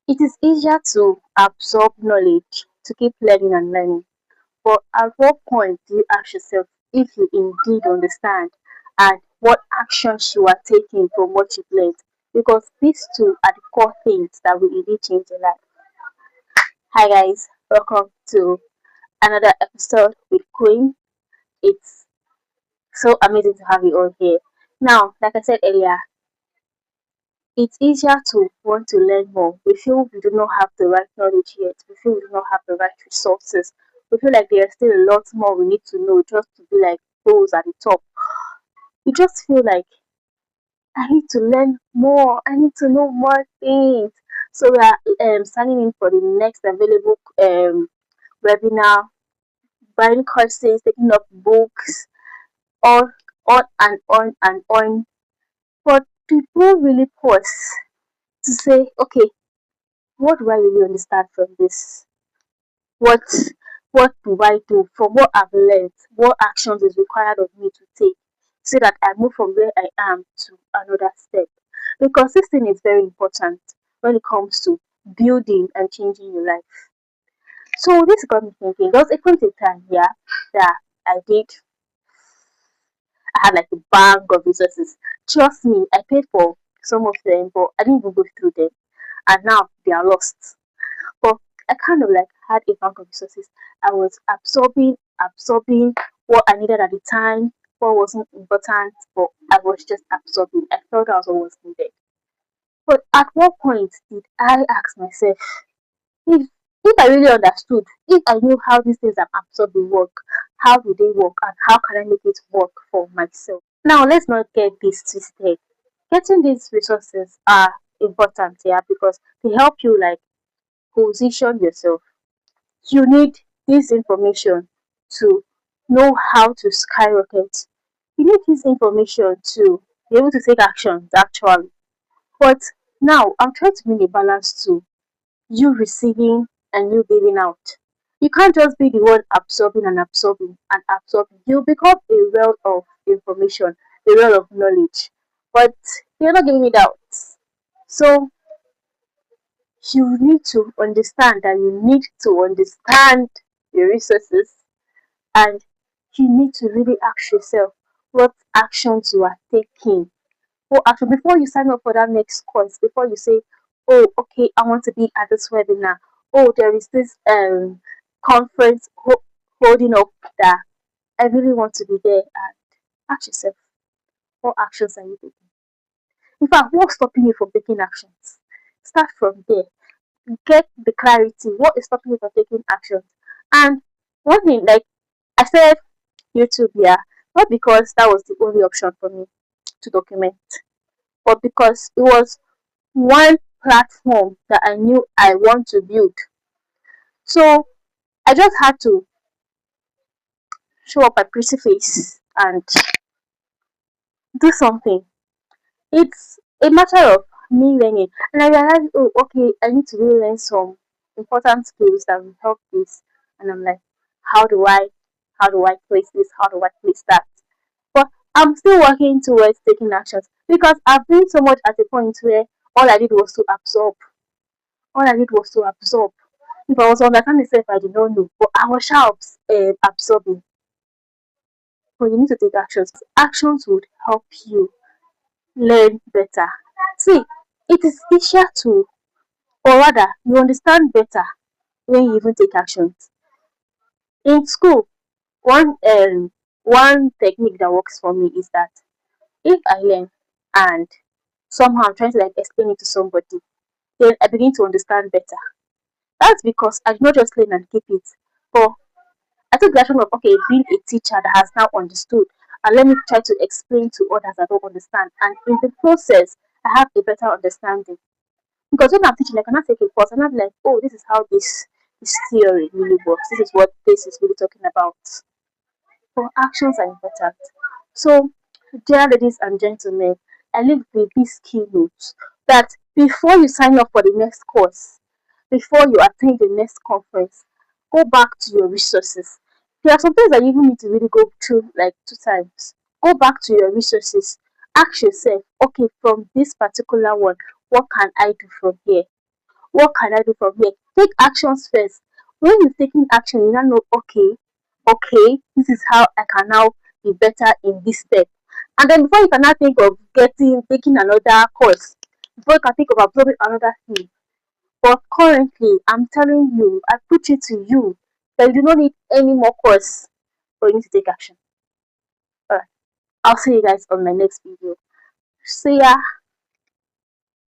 It is easier to absorb knowledge, to keep learning and learning. But at what point do you ask yourself if you indeed understand and what actions you are taking from what you've learned? Because these two are the core things that will indeed change your life. Hi guys, welcome to another episode with Queen. It's so amazing to have you all here. Now, like I said earlier, it's easier to want to learn more. We feel we do not have the right knowledge yet. We feel we do not have the right resources. We feel like there's still a lot more we need to know just to be like those at the top. We just feel like I need to learn more. I need to know more things. So we are signing in for the next available webinar, buying courses, taking up books, on, on and on. But people really pause to say, okay, what do I really understand from this? What what do I do from what I've learned? What actions is required of me to take so that I move from where I am to another step? Because this thing is very important when it comes to building and changing your life. So this got me thinking. There was a point in time, yeah, that I did. I had like a bag of resources. Trust me, I paid for some of them, but I didn't even go through them, and now they are lost. But I kind of like had a bank of resources. I was absorbing what I needed at the time, what wasn't important, but I was just absorbing. I felt that was what was needed. But at what point did I ask myself if if I really understood, if I knew how these things I'm absorbing work, how do they work and how can I make it work for myself? Now let's not get this twisted. Getting these resources are important, yeah, because they help you like position yourself. You need this information to know how to skyrocket. You need this information to be able to take actions actually. But now I'm trying to bring a balance to you receiving and you giving out. You can't just be the one absorbing and absorbing and absorbing. You become a well of information, a well of knowledge, but you're not giving it out. So you need to understand that you need to understand your resources, and you need to really ask yourself what actions you are taking. What action before you sign up for that next course, before you say, oh okay, I want to be at this webinar, oh there is this conference holding up that I really want to be there, and ask yourself what actions are you taking. In fact, what's stopping you from taking actions? Start from there. Get the clarity. What is stopping you from taking actions? And one thing, like I said, YouTube, yeah, not because that was the only option for me to document, but because it was one platform that I knew I want to build. So I just had to show up my pretty face and do something. It's a matter of me learning. And I realized, oh, okay, I need to really learn some important skills that will help this. And I'm like, how do I, how do I place this? How do I place that? But I'm still working towards taking actions because I've been so much at a point where all I did was to absorb. All I did was to absorb. If I was on understanding myself, I did not know. But I was sharp absorbing. But you need to take actions. Actions would help you learn better. See, it is easier to, or rather, you understand better when you even take actions. In school, one technique that works for me is that if I learn and somehow I'm trying to like explain it to somebody, then I begin to understand better. That's because I did not just learn and keep it, but I took the action of okay, being a teacher that has now understood, and let me try to explain to others that don't understand. And in the process, I have a better understanding. Because when I'm teaching, I cannot take a course and I'm like, oh, this is how this theory really works. This is what this is really talking about. For actions are important. So, dear ladies and gentlemen, I leave with these key notes that before you sign up for the next course, before you attend the next conference, go back to your resources. There are some things that you even need to really go through like 2 times. Go back to your resources. Ask yourself, okay, from this particular one, what can I do from here? what can I do from here? Take actions first. When you're taking action, you now know, okay, this is how I can now be better in this step. And then before you can now think of taking another course, before you can think of absorbing another thing. But currently, I'm telling you, I put it to you that you do not need any more course, but you need to take action. Alright, I'll see you guys on my next video. See ya.